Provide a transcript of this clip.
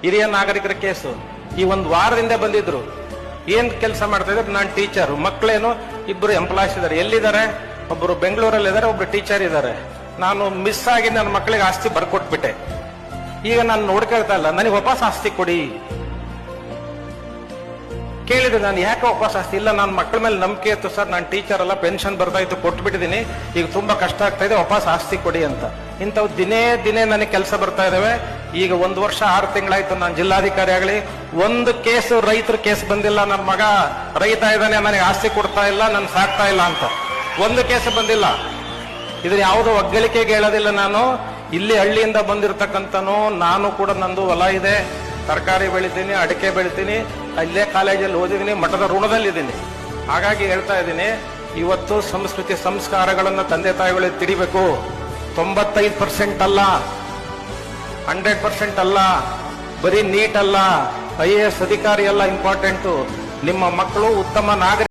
ಹಿರಿಯ ನಾಗರಿಕರ ಕೇಸು ಈ ಒಂದು ವಾರದಿಂದ ಬಂದಿದ್ರು. ಏನ್ ಕೆಲಸ ಮಾಡ್ತಾ ಇದ್ರು? ನಾನು ಟೀಚರ್, ಮಕ್ಕಳೇನು ಇಬ್ರು ಎಂಪ್ಲಾಯ್ಸ್ ಇದಾರೆ. ಎಲ್ಲಿದ್ದಾರೆ? ಒಬ್ರು ಬೆಂಗಳೂರಲ್ಲಿ ಇದಾರೆ, ಒಬ್ರು ಟೀಚರ್ ಇದ್ದಾರೆ. ನಾನು ಮಿಸ್ ಆಗಿ ನನ್ನ ಮಕ್ಕಳಿಗೆ ಆಸ್ತಿ ಬರ್ಕೊಟ್ಬಿಟ್ಟೆ. ಈಗ ನಾನು ನೋಡ್ಕೊಳ್ತಾ ಇಲ್ಲ, ನನಗೆ ವಾಪಸ್ ಆಸ್ತಿ ಕೊಡಿ ಕೇಳಿದೆ. ನಾನು ಯಾಕೆ ವಾಪಸ್ ಆಸ್ತಿ ಇಲ್ಲ, ನನ್ನ ಮಕ್ಕಳ ಮೇಲೆ ನಂಬಿಕೆ ಇತ್ತು ಸರ್, ನಾನು ಟೀಚರ್ ಅಲ್ಲ, ಪೆನ್ಷನ್ ಬರ್ತಾ ಇತ್ತು, ಕೊಟ್ಬಿಟ್ಟಿದ್ದೀನಿ, ಈಗ ತುಂಬಾ ಕಷ್ಟ ಆಗ್ತಾ ಇದೆ, ವಾಪಸ್ ಆಸ್ತಿ ಕೊಡಿ ಅಂತ. ಇಂಥವು ದಿನೇ ದಿನೇ ನನಗೆ ಕೆಲಸ ಬರ್ತಾ ಇದಾವೆ. ಈಗ 1 ವರ್ಷ 6 ತಿಂಗಳಾಯ್ತು ನಾನು ಜಿಲ್ಲಾಧಿಕಾರಿ ಆಗಲಿ, ಒಂದು ಕೇಸು ರೈತರ ಕೇಸ್ ಬಂದಿಲ್ಲ. ನನ್ನ ಮಗ ರೈತ ಇದ್ದಾನೆ, ನನಗೆ ಆಸ್ತಿ ಕೊಡ್ತಾ ಇಲ್ಲ, ನನ್ ಸಾಕ್ತಾ ಇಲ್ಲ ಅಂತ ಒಂದು ಕೇಸು ಬಂದಿಲ್ಲ. ಇದನ್ನ ಯಾವುದೋ ಒಗ್ಗಳಿಕೆಗೆ ಹೇಳೋದಿಲ್ಲ. ನಾನು ಇಲ್ಲಿ ಹಳ್ಳಿಯಿಂದ ಬಂದಿರತಕ್ಕಂಥನು, ನಾನು ಕೂಡ ನಂದು ಹೊಲ ಇದೆ, ತರಕಾರಿ ಬೆಳಿತೀನಿ, ಅಡಿಕೆ ಬೆಳಿತೀನಿ, ಅಲ್ಲೇ ಕಾಲೇಜಲ್ಲಿ ಓದಿದ್ದೀನಿ, ಮಠದ ಋಣದಲ್ಲಿದ್ದೀನಿ. ಹಾಗಾಗಿ ಹೇಳ್ತಾ ಇದ್ದೀನಿ, ಇವತ್ತು ಸಂಸ್ಕೃತಿ ಸಂಸ್ಕಾರಗಳನ್ನು ತಂದೆ ತಾಯಿಗಳಿಗೆ ತಿಳಿಬೇಕು. 95% ಅಲ್ಲ, 100% ಅಲ್ಲ, ಬರೀ ನೀಟ್ ಅಲ್ಲ, IAS ಅಧಿಕಾರಿ ಅಲ್ಲ ಇಂಪಾರ್ಟೆಂಟು. ನಿಮ್ಮ ಮಕ್ಕಳು ಉತ್ತಮ ನಾಗರಿಕ